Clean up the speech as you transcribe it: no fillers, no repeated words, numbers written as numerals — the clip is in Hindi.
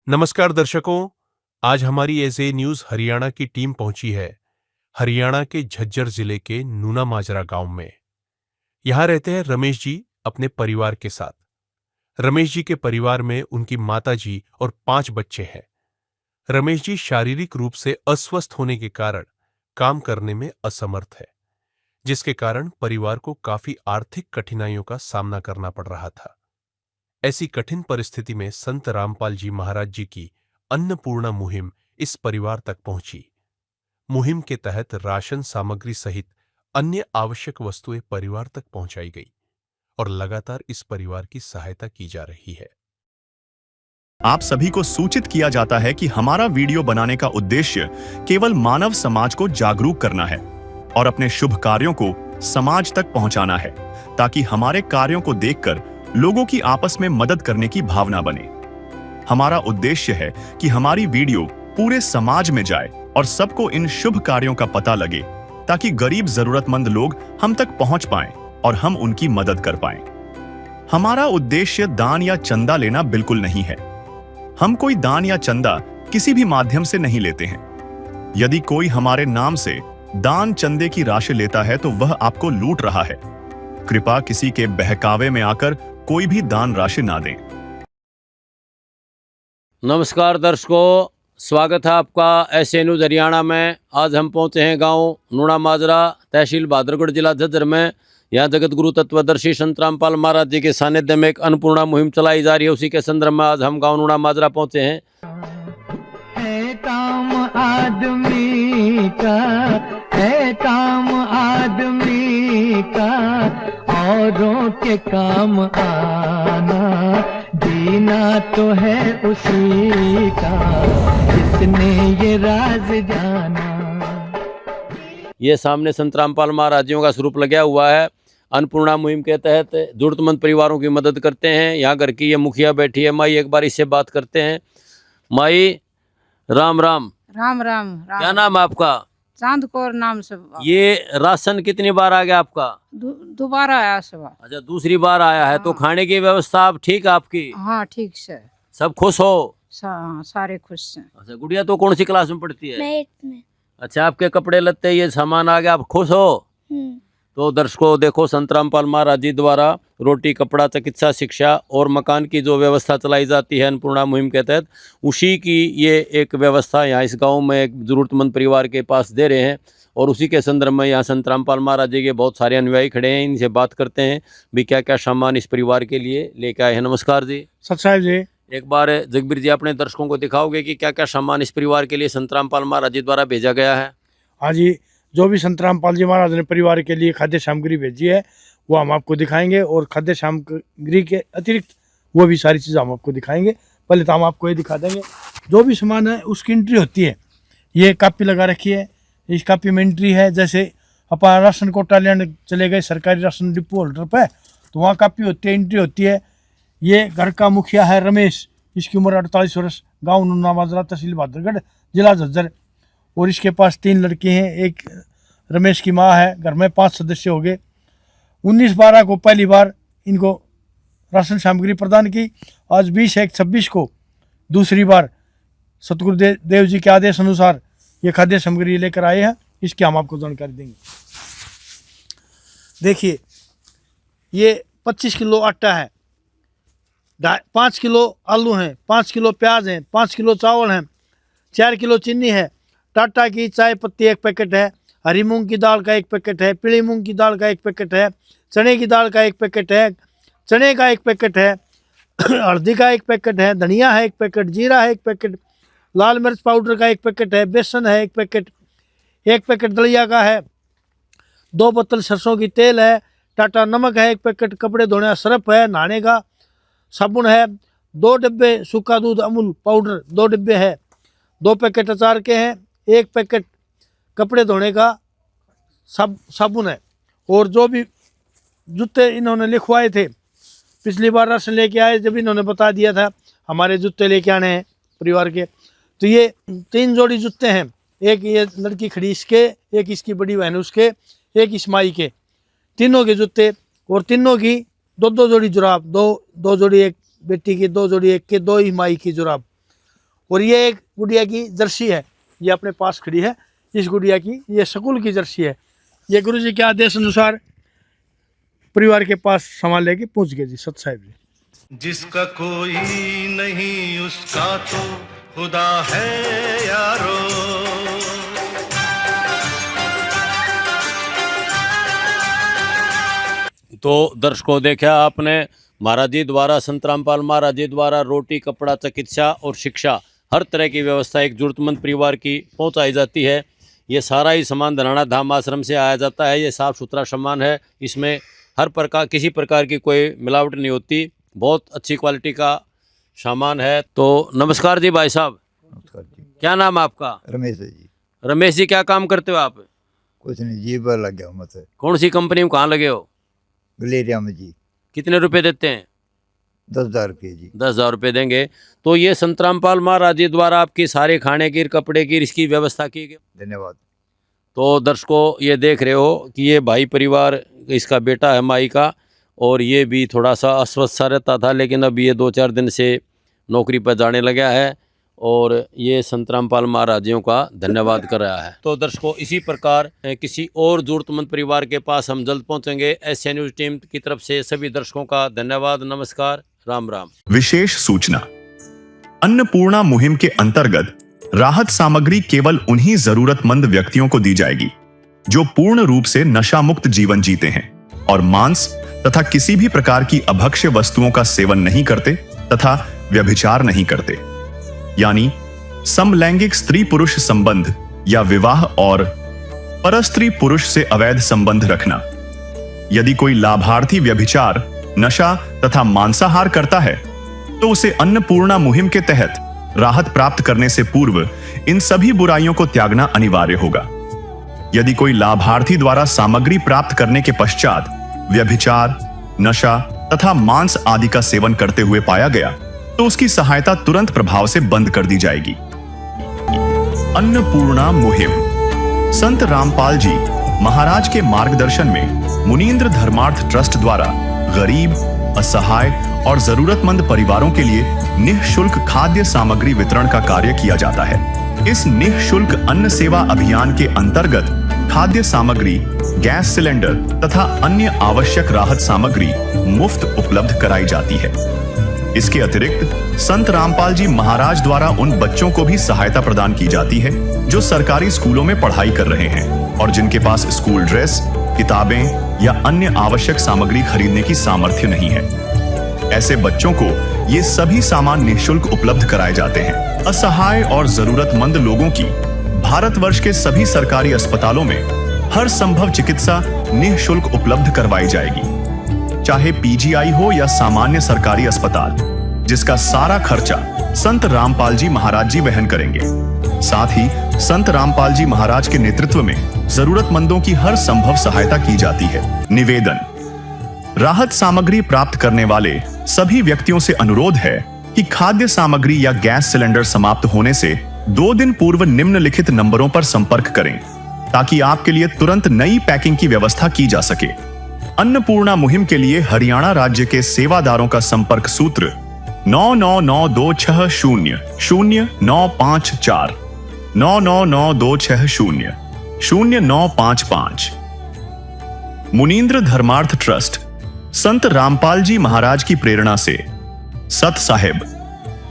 नमस्कार दर्शकों, आज हमारी एजे न्यूज हरियाणा की टीम पहुंची है हरियाणा के झज्जर जिले के नूना माजरा गांव में। यहां रहते हैं रमेश जी अपने परिवार के साथ। रमेश जी के परिवार में उनकी माता जी और 5 बच्चे हैं। रमेश जी शारीरिक रूप से अस्वस्थ होने के कारण काम करने में असमर्थ है, जिसके कारण परिवार को काफी आर्थिक कठिनाइयों का सामना करना पड़ रहा था। ऐसी कठिन परिस्थिति में संत रामपाल जी महाराज जी की अन्नपूर्णा मुहिम इस परिवार तक पहुंची। मुहिम के तहत राशन सामग्री सहित अन्य आवश्यक वस्तुएं परिवार तक पहुंचाई गई और लगातार इस परिवार की सहायता की जा रही है। आप सभी को सूचित किया जाता है कि हमारा वीडियो बनाने का उद्देश्य केवल मानव समाज को जागरूक करना है और अपने शुभ कार्यों को समाज तक पहुंचाना है, ताकि हमारे कार्यों को देखकर लोगों की आपस में मदद करने की भावना बने। हमारा उद्देश्य है कि हमारी वीडियो पूरे समाज में जाए और सबको इन शुभ कार्यों का पता लगे, ताकि गरीब जरूरतमंद लोग हम तक पहुंच पाएं और हम उनकी मदद कर पाएं। हमारा उद्देश्य दान या चंदा लेना बिल्कुल नहीं है। हम कोई दान या चंदा किसी भी माध्यम से नहीं लेते हैं। यदि कोई हमारे नाम से दान चंदे की राशि लेता है तो वह आपको लूट रहा है। कृपया किसी के बहकावे में आकर कोई भी दान राशि ना दें। नमस्कार दर्शकों, स्वागत है आपका एसए न्यूज हरियाणा में। आज हम पहुंचे हैं गांव नूना माजरा, तहसील बहादुरगढ़, जिला झज्जर में। यहाँ जगत गुरु तत्वदर्शी संत रामपाल महाराज जी के सानिध्य में एक अन्नपूर्णा मुहिम चलाई जा रही है। उसी के संदर्भ में आज हम गांव नूना माजरा पहुंचे हैं। है काम आदमी का, है काम आदमी का, औरों के काम आना, जीना तो है उसी का, जिसने ये राज जाना। ये सामने संत रामपाल महाराज जी का स्वरूप लगा हुआ है। अन्नपूर्णा मुहिम के तहत जरूरतमंद परिवारों की मदद करते हैं। यहाँ घर की ये मुखिया बैठी है माई, एक बार इससे बात करते हैं। माई राम राम। राम राम। क्या नाम है आपका? चांद कौर नाम से। ये राशन कितनी बार आ गया आपका? दोबारा आया सुबह। अच्छा, दूसरी बार आया है। तो खाने की व्यवस्था अब ठीक है आपकी? हाँ ठीक से। सब खुश हो? सारे खुश हैं। अच्छा, गुड़िया तो कौन सी क्लास में पढ़ती है? 8th में। अच्छा, आपके कपड़े लत्ते ये सामान आ गया, आप खुश हो? तो दर्शकों देखो, संत रामपाल महाराज जी द्वारा रोटी, कपड़ा, चिकित्सा, शिक्षा और मकान की जो व्यवस्था चलाई जाती है अन्नपूर्णा मुहिम के तहत, उसी की ये एक व्यवस्था यहाँ इस गांव में एक जरूरतमंद परिवार के पास दे रहे हैं। और उसी के संदर्भ में यहाँ संत रामपाल महाराज जी के बहुत सारे अनुयायी खड़े हैं। इनसे बात करते हैं भी क्या क्या सामान इस परिवार के लिए लेके आए हैं। नमस्कार जी। सत साहिब जी। एक बार जगबीर जी अपने दर्शकों को दिखाओगे कि क्या क्या सामान इस परिवार के लिए संत रामपाल महाराज जी द्वारा भेजा गया है? हाँ जी, जो भी संत रामपाल जी महाराज ने परिवार के लिए खाद्य सामग्री भेजी है वो हम आपको दिखाएंगे, और खाद्य सामग्री के अतिरिक्त वो भी सारी चीज़ हम आपको दिखाएंगे। पहले तो हम आपको ये दिखा देंगे जो भी सामान है उसकी एंट्री होती है। ये कापी लगा रखी है, इस कापी में एंट्री है। जैसे अपन राशन कोटा लेने चले गए सरकारी राशन डिपो होल्डर पर, तो वहाँ कापी होती है, एंट्री होती है। ये घर का मुखिया है रमेश, इसकी उम्र 48 वर्ष, गाँव नूना माजरा, तहसील बहादुरगढ़, जिला झज्जर। और इसके पास 3 लड़के हैं, एक रमेश की माँ है। घर में 5 सदस्य हो गए। 19/12 को पहली बार इनको राशन सामग्री प्रदान की। आज 20/1/26 को दूसरी बार सतगुरुदेव जी के आदेश अनुसार ये खाद्य सामग्री लेकर आए हैं। इसकी हम आपको जानकारी देंगे। देखिए, ये 25 किलो आटा है, 5 किलो आलू हैं, 5 किलो प्याज हैं, 5 किलो चावल हैं, 4 किलो चीनी है, टाटा की चाय पत्ती 1 पैकेट है, हरी मूंग की दाल का 1 पैकेट है, पीली मूंग की दाल का 1 पैकेट है, चने की दाल का 1 पैकेट है, चने का 1 पैकेट है, हल्दी का 1 पैकेट है, धनिया है 1 पैकेट, जीरा है 1 पैकेट, लाल मिर्च पाउडर का 1 पैकेट है, बेसन है 1 पैकेट, 1 पैकेट दलिया का है, 2 बोतल सरसों की तेल है, टाटा नमक है 1 पैकेट, कपड़े धोने का सर्फ है, नहाने का साबुन है, 2 डिब्बे सूखा दूध अमूल पाउडर 2 डिब्बे है, 2 पैकेट अचार के हैं, 1 पैकेट कपड़े धोने का साबुन है। और जो भी जूते इन्होंने लिखवाए थे, पिछली बार राशन लेके आए जब इन्होंने बता दिया था हमारे जूते लेके आने हैं परिवार के, तो ये 3 जोड़ी जूते हैं। एक ये लड़की खड़ी इसके, एक इसकी बड़ी बहन उसके, एक इस माई के, तीनों के जूते। और तीनों की 2-2 जोड़ी जुराब, 2 जोड़ी एक बेटी की, 2 जोड़ी एक के, 2 ही माई की जुराब। और ये एक गुड़िया की जर्सी है, ये अपने पास खड़ी है। इस गुड़िया की ये स्कूल की जर्सी है। ये गुरु जी के आदेश अनुसार परिवार के पास सामान लेके पहुंच गए जी सत साहिब जी। जिसका कोई नहीं उसका तो खुदा है यारो। तो दर्शकों, देखा आपने महाराज जी द्वारा, संत रामपाल महाराज जी द्वारा रोटी, कपड़ा, चिकित्सा और शिक्षा हर तरह की व्यवस्था एक जरूरतमंद परिवार की पहुंचाई जाती है। ये सारा ही सामान धराना धाम आश्रम से आया जाता है। ये साफ़ सुथरा सामान है, इसमें हर प्रकार किसी प्रकार की कोई मिलावट नहीं होती, बहुत अच्छी क्वालिटी का सामान है। तो नमस्कार जी भाई साहब, नमस्कार जी। क्या नाम है आपका? रमेश है जी। रमेश जी, क्या काम करते हो आप? कुछ नहीं जी, पर लग गया मत। कौन सी कंपनी में, कहाँ लगे हो? गलेरिया में जी। कितने रुपए देते हैं? 10,000 रुपये जी। 10,000 रुपये देंगे। तो ये संत रामपाल महाराज जी द्वारा आपकी सारे खाने की, कपड़े की, इसकी व्यवस्था की गई। धन्यवाद। तो दर्शकों, ये देख रहे हो कि ये भाई परिवार, इसका बेटा है माई का, और ये भी थोड़ा सा अस्वस्थ सा रहता था, लेकिन अब ये 2-4 दिन से नौकरी पर जाने लगा है और ये संत रामपाल महाराज जियों का धन्यवाद कर रहा है। तो दर्शकों, इसी प्रकार किसी और जरूरतमंद परिवार के पास हम जल्द पहुंचेंगे। एशिया न्यूज़ टीम की तरफ से सभी दर्शकों का धन्यवाद, नमस्कार, राम राम। विशेष सूचना, अन्नपूर्णा मुहिम के अंतर्गत राहत सामग्री केवल उन्हीं जरूरतमंद व्यक्तियों को दी जाएगी जो पूर्ण रूप से नशा मुक्त जीवन जीते हैं और मांस तथा किसी भी प्रकार की अभक्ष्य वस्तुओं का सेवन नहीं करते तथा व्यभिचार नहीं करते, यानी समलैंगिक स्त्री पुरुष संबंध या विवाह और परस्त्री पुरुष से अवैध संबंध रखना। यदि कोई लाभार्थी व्यभिचार, नशा तथा मांसाहार करता है तो उसे अन्नपूर्णा मुहिम के तहत राहत प्राप्त करने से पूर्व इन सभी बुराइयों को त्यागना अनिवार्य होगा। यदि कोई लाभार्थी द्वारा सामग्री प्राप्त करने के पश्चात व्यभिचार, नशा तथा मांस आदि का सेवन करते हुए पाया गया तो उसकी सहायता तुरंत प्रभाव से बंद कर दी जाएगी। अन्नपूर्णा मुहिम संत रामपाल जी महाराज के मार्गदर्शन में मुनींद्र धर्मार्थ ट्रस्ट द्वारा गरीब, असहाय और जरूरतमंद परिवारों के लिए निःशुल्क खाद्य सामग्री वितरण का कार्य किया जाता है। इस निःशुल्क अन्न सेवा अभियान के अंतर्गत खाद्य सामग्री, गैस सिलेंडर तथा अन्य आवश्यक राहत सामग्री मुफ्त उपलब्ध कराई जाती है। इसके अतिरिक्त संत रामपाल जी महाराज द्वारा उन बच्चों को भी सहायता प्रदान की जाती है जो सरकारी स्कूलों में पढ़ाई कर रहे हैं और जिनके पास स्कूल ड्रेस, किताबें या अन्य आवश्यक सामग्री खरीदने की सामर्थ्य नहीं है। ऐसे बच्चों को ये सभी सामान निःशुल्क उपलब्ध कराए जाते हैं। असहाय और जरूरतमंद लोगों की भारतवर्ष के सभी सरकारी अस्पतालों में हर संभव चिकित्सा निःशुल्क उपलब्ध करवाई जाएगी, चाहे पीजीआई हो या सामान्य सरकारी अस्पताल, जिसका सारा खर्चा संत रामपाल जी महाराज जी वहन करेंगे। साथ ही संत रामपाल जी महाराज के नेतृत्व में जरूरतमंदों की हर संभव सहायता की जाती है। निवेदन, राहत सामग्री प्राप्त करने वाले सभी व्यक्तियों से अनुरोध है कि खाद्य सामग्री या गैस सिलेंडर समाप्त होने से 2 दिन पूर्व निम्नलिखित नंबरों पर संपर्क करें ताकि आपके लिए तुरंत नई पैकिंग की व्यवस्था की जा सके। अन्नपूर्णा मुहिम के लिए हरियाणा राज्य के सेवादारों का संपर्क सूत्र 9992600954 9992600955। मुनींद्र धर्मार्थ ट्रस्ट संत रामपाल जी महाराज की प्रेरणा से सत साहिब